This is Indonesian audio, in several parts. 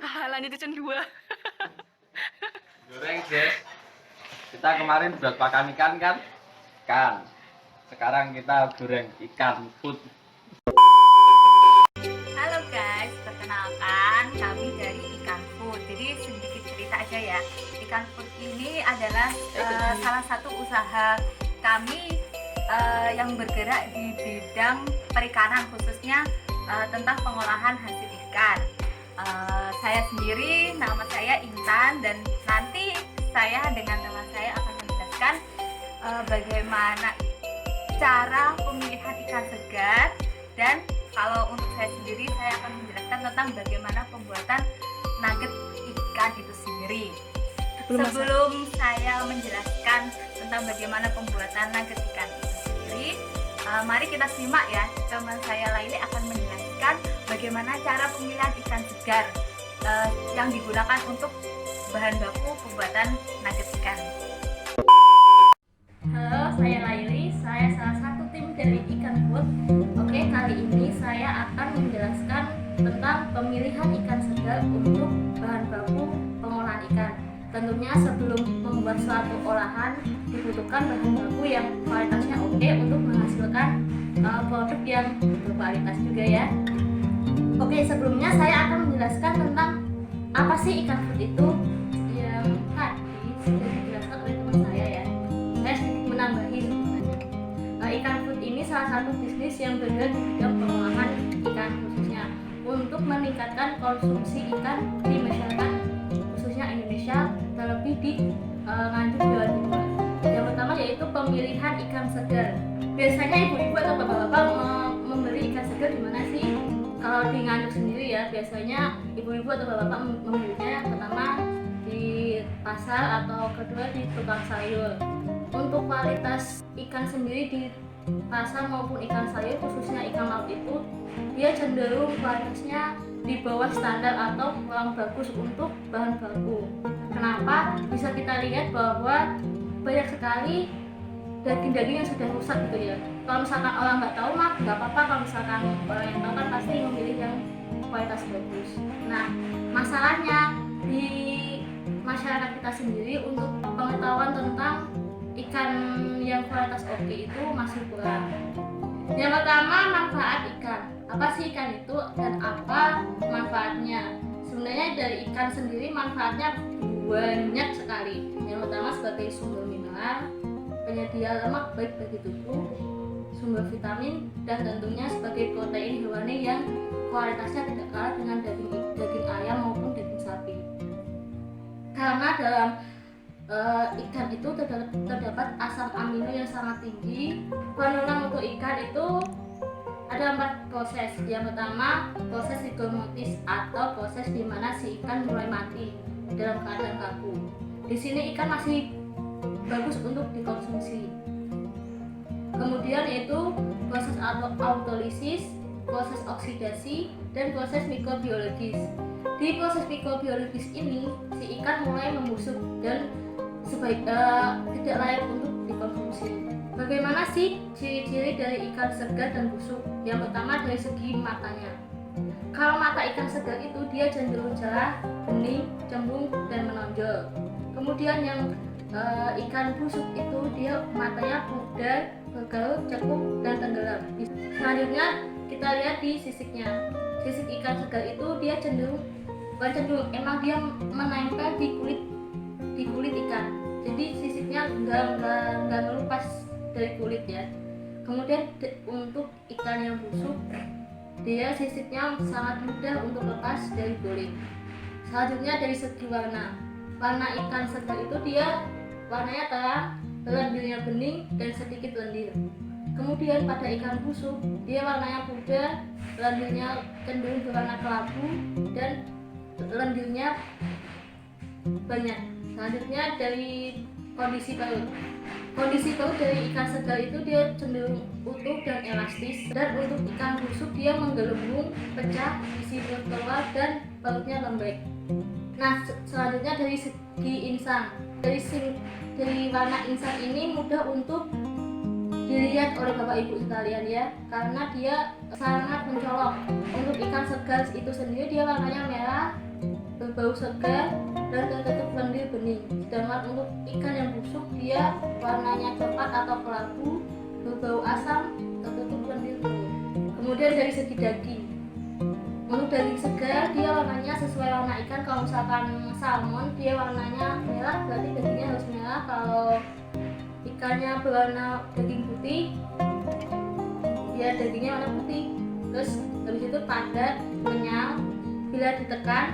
Lanjut Cen 2. Goreng guys. Kita kemarin buat makan ikan kan? Ikan. Sekarang kita goreng ikan food. Halo guys, perkenalkan kami dari Ikan Food. Jadi sedikit cerita aja ya. Ikan Food ini adalah salah satu usaha kami yang bergerak di bidang perikanan, khususnya tentang pengolahan hasil ikan. Saya sendiri, nama saya Intan, dan nanti saya dengan teman saya akan menjelaskan bagaimana cara pemilihan ikan segar, dan kalau untuk saya sendiri saya akan menjelaskan tentang bagaimana pembuatan nugget ikan itu sendiri. Sebelum saya menjelaskan tentang bagaimana pembuatan nugget ikan itu sendiri, mari kita simak ya, teman saya Laili akan menjelaskan bagaimana cara pemilihan ikan segar yang digunakan untuk bahan baku pembuatan nugget ikan. Halo, saya Laili, saya salah satu tim dari Ikan Food. Oke, kali ini saya akan menjelaskan tentang pemilihan ikan segar untuk bahan baku pengolahan ikan. Tentunya sebelum membuat suatu olahan dibutuhkan bahan baku yang kualitasnya oke untuk menghasilkan produk yang berkualitas juga ya. Oke, sebelumnya saya akan menjelaskan tentang apa sih ikan food itu yang tadi sudah dijelaskan oleh teman saya ya. Saya sedikit menambahi sebenarnya. Ikan food ini salah satu bisnis yang bergerak di bidang pengolahan ikan, khususnya untuk meningkatkan konsumsi ikan di masyarakat khususnya Indonesia, terlebih di Nganjuk, Jawa Timur. Yang pertama yaitu pemilihan ikan segar. Biasanya ibu-ibu atau bapak-bapak membeli ikan segar di mana sih? Kalau di Nganjuk sendiri ya, biasanya ibu-ibu atau bapak-bapak membelinya pertama di pasar atau kedua di tukang sayur. Untuk kualitas ikan sendiri di pasar maupun ikan sayur, khususnya ikan laut itu, dia cenderung kualitasnya di bawah standar atau kurang bagus untuk bahan baku. Kenapa? Bisa kita lihat bahwa banyak sekali daging-daging yang sudah rusak gitu ya. Kalau misalkan orang nggak tahu mah nggak apa-apa, kalau misalkan orang yang tahu kan pasti memilih yang kualitas bagus. Nah, masalahnya di masyarakat kita sendiri untuk pengetahuan tentang ikan yang kualitas oke itu masih kurang. Yang pertama, manfaat ikan. Apa sih ikan itu dan apa manfaatnya? Sebenarnya dari ikan sendiri manfaatnya banyak sekali. Yang pertama sebagai sumber mineral, penyedia lemak baik bagi tubuh, sumber vitamin, dan tentunya sebagai protein hewani yang kualitasnya tidak kalah dengan daging ayam maupun daging sapi. Karena dalam ikan itu terdapat asam amino yang sangat tinggi. Penurunan untuk ikan itu ada 4 proses. Yang pertama, proses higromotis atau proses di mana si ikan mulai mati dalam keadaan kaku. Di sini ikan masih bagus untuk dikonsumsi. Kemudian yaitu proses autolisis, proses oksidasi, dan proses mikrobiologis. Di proses mikrobiologis ini, si ikan mulai membusuk dan tidak layak untuk dikonsumsi. Bagaimana sih ciri-ciri dari ikan segar dan busuk? Yang pertama dari segi matanya. Kalau mata ikan segar itu dia cenderung cerah, bening, cembung, dan menonjol. Kemudian yang ikan busuk itu dia matanya pudar, berkerut, cekung, dan tenggelam. Selanjutnya kita lihat di sisiknya. Sisik ikan segar itu dia emang dia menempel di kulit ikan. Jadi sisiknya nggak melupas dari kulit ya. Kemudian untuk ikan yang busuk, dia sisiknya sangat mudah untuk lepas dari kulit. Selanjutnya dari segi warna. Warna ikan segar itu dia warnanya terang, lendirnya bening, dan sedikit lendir. Kemudian pada ikan busuk, dia warnanya pudar, lendirnya cenderung berwarna kelabu, dan lendirnya banyak. Selanjutnya dari kondisi perut. Kondisi perut dari ikan segar itu dia cenderung utuh dan elastis, dan untuk ikan busuk dia menggelembung, pecah, isi perut keluar, dan perutnya lembek. Nah, selanjutnya dari segi insang. Dari warna insang ini mudah untuk dilihat oleh bapak ibu sekalian ya, karena dia sangat mencolok. Untuk ikan segar itu sendiri dia warnanya merah, berbau segar dan tertutup lendir bening. Sedangkan untuk ikan yang busuk dia warnanya coklat atau kelabu, berbau asam, tertutup lendir bening. Kemudian dari segi daging, untuk daging segar dia warnanya sesuai warna ikan. Kalau misalkan salmon dia warnanya merah, berarti dagingnya harus merah. Kalau ikannya berwarna daging putih, dia dagingnya warna putih. Terus habis itu padat, kenyal, bila ditekan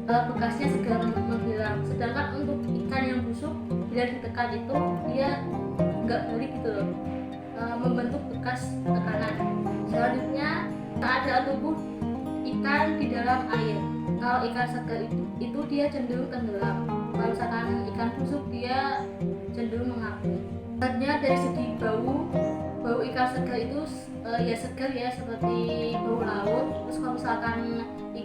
bekasnya segera menghilang. Sedangkan untuk ikan yang busuk bila ditekan itu dia nggak balik gitu loh, membentuk bekas tekanan. Selanjutnya keadaan tubuh ikan di dalam air. Kalau ikan segar itu dia cenderung tenggelam. Kalau misalkan ikan busuk dia cenderung mengapung. Selanjutnya dari segi bau ikan segar itu ya segar ya, seperti bau laut. Terus kalau misalkan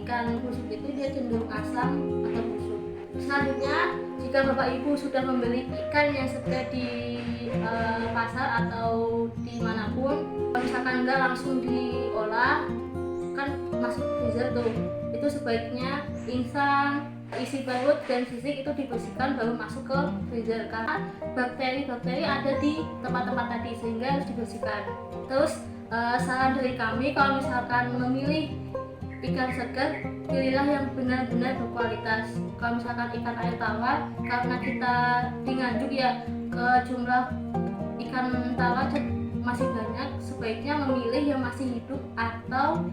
ikan busuk itu dia cenderung asam atau busuk. Selanjutnya jika bapak ibu sudah membeli ikan yang segar di pasar atau dimanapun, kalau misalkan enggak langsung diolah kan masuk freezer tuh, itu sebaiknya insang, isi parut dan sisik itu dibersihkan baru masuk ke freezer, karena bakteri-bakteri ada di tempat-tempat tadi sehingga harus dibersihkan. Terus saran dari kami, kalau misalkan memilih ikan segar, pilihlah yang benar-benar berkualitas. Kalau misalkan ikan air tawar, karena kita di Nganjuk ya, ke jumlah ikan tawar masih banyak, sebaiknya memilih yang masih hidup atau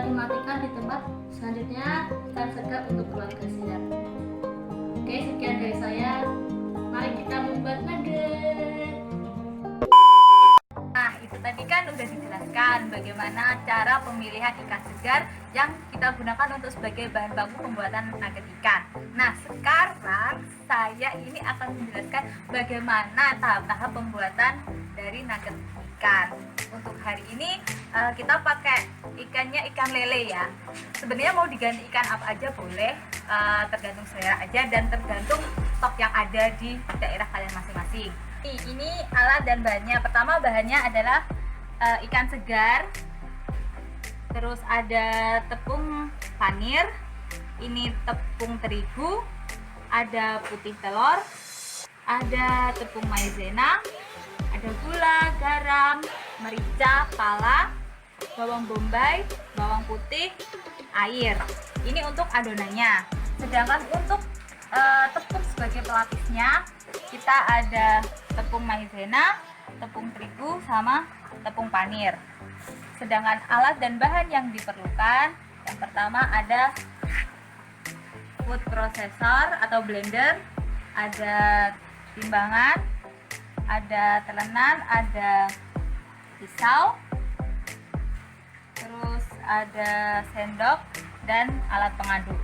dimatikan di tempat. Selanjutnya ikan segar untuk keluarga siap. Oke, sekian dari saya. Mari kita membuat nugget. Nah, itu tadi kan udah dijelaskan bagaimana cara pemilihan ikan segar yang kita gunakan untuk sebagai bahan baku pembuatan nugget ikan. Nah, sekarang saya ini akan menjelaskan bagaimana tahap-tahap pembuatan dari nugget ikan. Untuk hari ini kita pakai ikannya ikan lele ya. Sebenarnya mau diganti ikan apa aja boleh, tergantung selera aja dan tergantung stok yang ada di daerah kalian masing-masing. Ini alat dan bahannya. Pertama bahannya adalah ikan segar, terus ada tepung panir, ini tepung terigu, ada putih telur, ada tepung maizena, ada gula, garam, merica, pala, bawang bombay, bawang putih, air. Ini untuk adonannya. Sedangkan untuk tepung sebagai pelapisnya, kita ada tepung maizena, tepung terigu, sama tepung panir. Sedangkan alat dan bahan yang diperlukan, yang pertama ada food processor atau blender, ada timbangan, ada telenan, ada pisau, terus ada sendok dan alat pengaduk.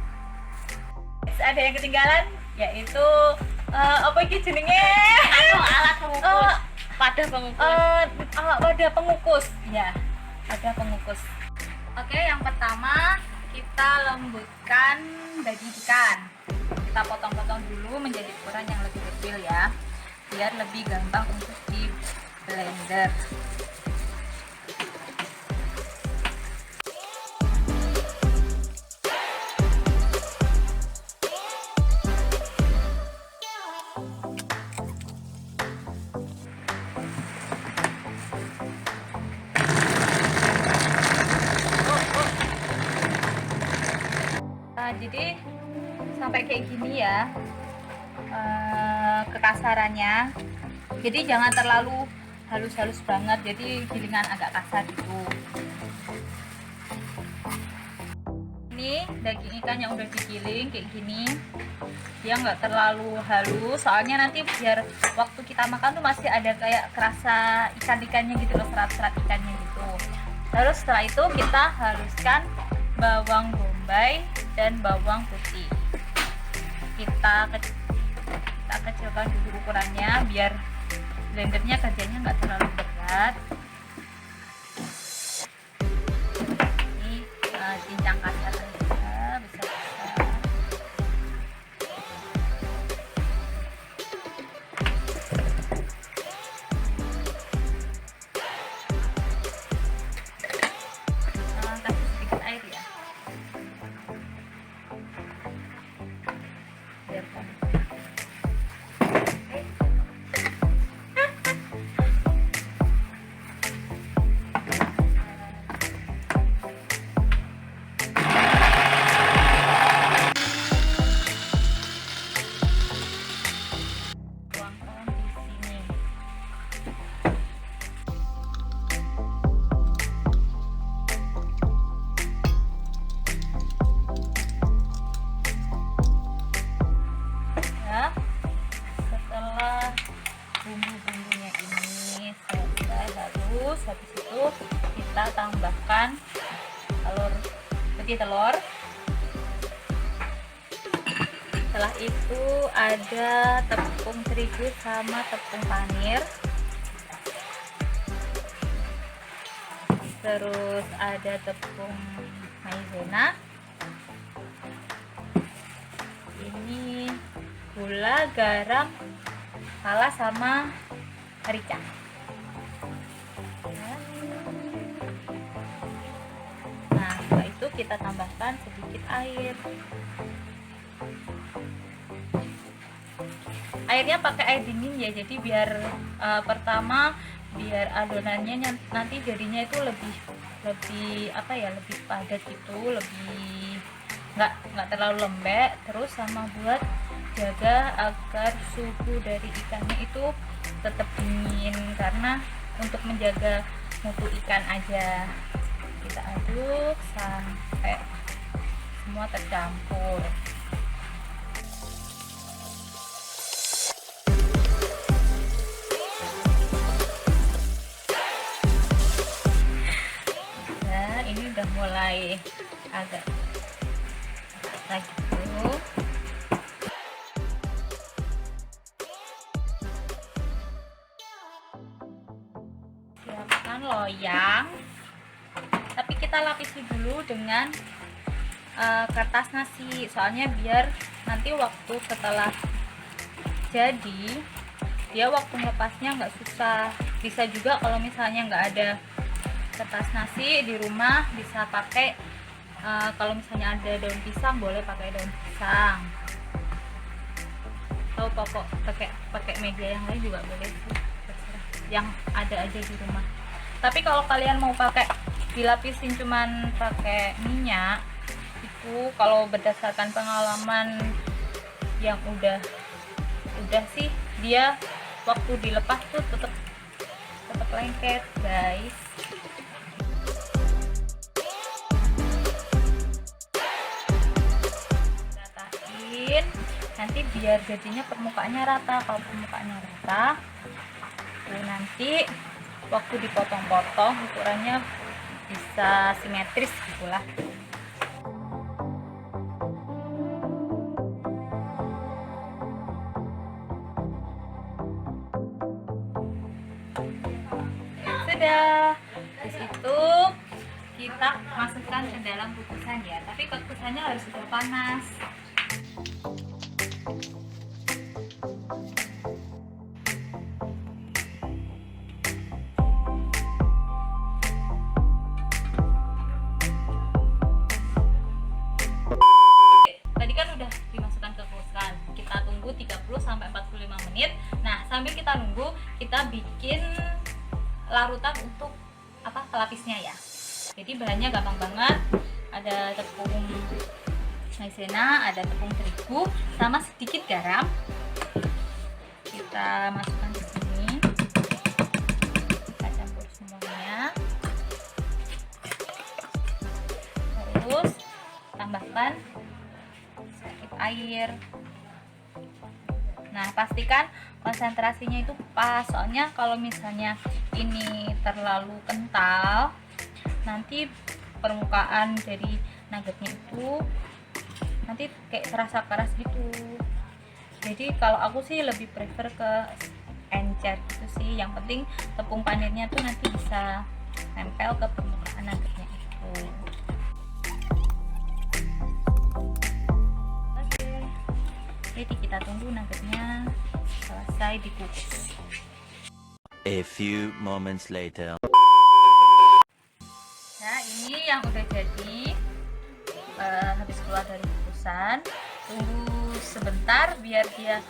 Ada yang ketinggalan, yaitu apa ini jenenge? Alat pengukus. Wadah pengukus. Wadah pengukus. Ya, wadah pengukus. Oke, yang pertama kita lembutkan daging ikan. Kita potong-potong dulu menjadi ukuran yang lebih kecil ya, biar lebih gampang untuk di blender. Jadi sampai kayak gini ya kekasarannya. Jadi jangan terlalu halus-halus banget, jadi gilingan agak kasar gitu. Ini daging ikan yang udah digiling kayak gini, dia nggak terlalu halus, soalnya nanti biar waktu kita makan tuh masih ada kayak kerasa ikan-ikannya gitu loh, serat-serat ikannya gitu. Terus setelah itu kita haluskan bawang bombay dan bawang putih. Kita kecilkan dulu ukurannya biar blendernya kerjanya nggak terlalu berat. Ini cincang kasar aja, besar-besar. biji telur. Setelah itu ada tepung terigu sama tepung panir. Terus ada tepung maizena. Ini gula, garam, pala sama merica. Nah, setelah itu kita tambahkan sedikit air. Airnya pakai air dingin ya, jadi biar pertama biar adonannya nanti jadinya itu lebih apa ya, lebih padat gitu, lebih nggak terlalu lembek. Terus sama buat jaga agar suhu dari ikannya itu tetap dingin, karena untuk menjaga mutu ikan aja. Kita aduk sampai semua tercampur. Nah, ini udah mulai agak lagi dulu. Siapkan loyang, tapi kita lapisi dulu dengan kertas nasi, soalnya biar nanti waktu setelah jadi dia waktu melepasnya nggak susah. Bisa juga kalau misalnya nggak ada kertas nasi di rumah, bisa pakai kalau misalnya ada daun pisang, boleh pakai daun pisang, atau pokok pakai media yang lain juga boleh sih, terserah yang ada aja di rumah. Tapi kalau kalian mau pakai dilapisin cuman pakai minyak, itu kalau berdasarkan pengalaman yang udah sih, dia waktu dilepas tuh tetap lengket guys. Ratain nanti biar jadinya permukaannya rata. Kalau permukaannya rata tuh nanti waktu dipotong-potong ukurannya bisa simetris gitulah. Sudah, terus itu kita masukkan ke dalam kukusan ya, tapi kukusannya harus sudah panas. Tadi kan udah dimasukkan ke kulkas, kita tunggu 30-45 menit. Nah, sambil kita nunggu, kita bikin larutan untuk pelapisnya ya. Jadi bahannya gampang banget. Ada tepung maizena, ada tepung terigu, sama sedikit garam. Kita masukkan ke sini. Kita campur semuanya. Terus tambahkan sedikit air. Nah, pastikan konsentrasinya itu pas, soalnya kalau misalnya ini terlalu kental, nanti permukaan dari nuggetnya itu nanti kayak terasa keras gitu. Jadi kalau aku sih lebih prefer ke encer gitu sih. Yang penting tepung panirnya tuh nanti bisa nempel ke permukaan nuggetnya itu. Jadi kita tunggu nuggetnya selesai dikukus. A few moments later. Nah, ini yang udah jadi, habis keluar dari kukusan. Tunggu sebentar biar dia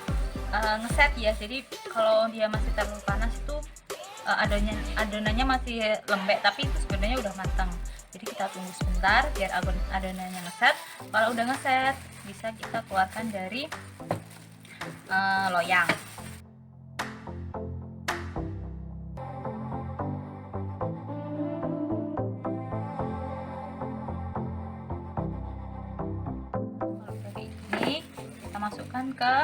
ngeset ya. Jadi kalau dia masih terlalu panas itu adonannya masih lembek, tapi itu sebenarnya udah matang. Jadi kita tunggu sebentar biar adonannya ngeset. Kalau udah ngeset, bisa kita keluarkan dari loyang. Kalau dari ini kita masukkan ke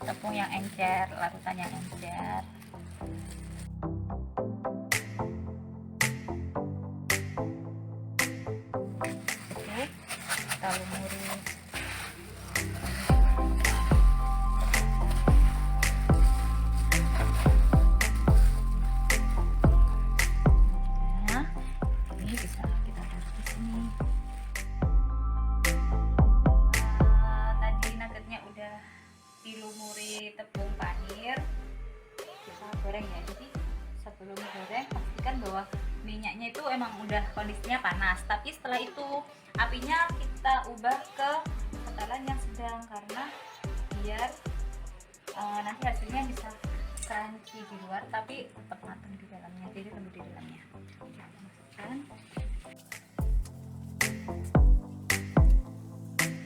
tepung yang encer, larutan yang encer. kita lumuri. Nah, ini bisa kita taruh di sini. Tadi nuggetnya udah dilumuri tepung panir, kita goreng ya. Jadi sebelum goreng pastikan bahwa minyaknya itu emang udah kondisinya panas, tapi setelah itu apinya kita ubah ke ketelan yang sedang karena biar nanti hasilnya bisa crunchy di luar tapi tetap matang di dalamnya, jadi lembut di dalamnya. Kita masukkan.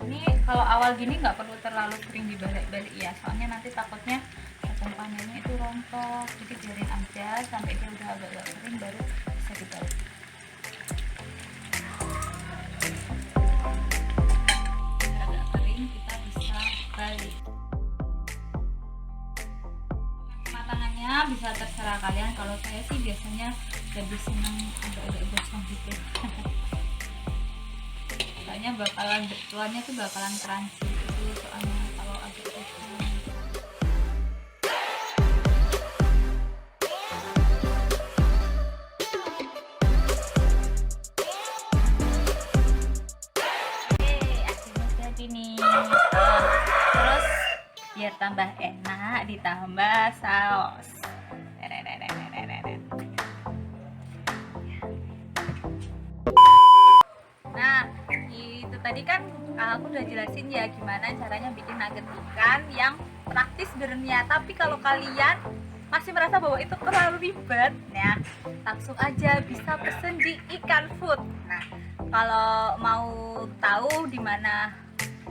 Ini kalau awal gini nggak perlu terlalu sering dibalik-balik ya, soalnya nanti takutnya tepung panirnya itu rontok. Jadi biarin aja sampai dia udah agak-agak kering baru bisa dibalik. Agak kering kita bisa balik. Kematangannya bisa terserah kalian. Kalau saya sih biasanya lebih senang agak-agak gosong gitu. Soalnya bakalan tuannya tuh bakalan crunchy gitu, soalnya kalau agak gosong. Nih terus biar tambah enak ditambah saus. Nah itu tadi kan aku udah jelasin ya gimana caranya bikin nugget ikan yang praktis sebenarnya, tapi kalau kalian masih merasa bahwa itu terlalu ribet, nah langsung aja bisa pesen di Ikan Food. Nah kalau mau tahu di mana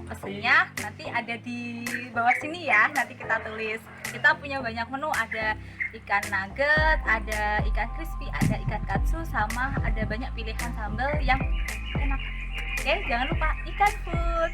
pesennya nanti ada di bawah sini ya, nanti kita tulis. Kita punya banyak menu, ada ikan nugget, ada ikan crispy, ada ikan katsu, sama ada banyak pilihan sambal yang enak. Oke, jangan lupa Ikan Food.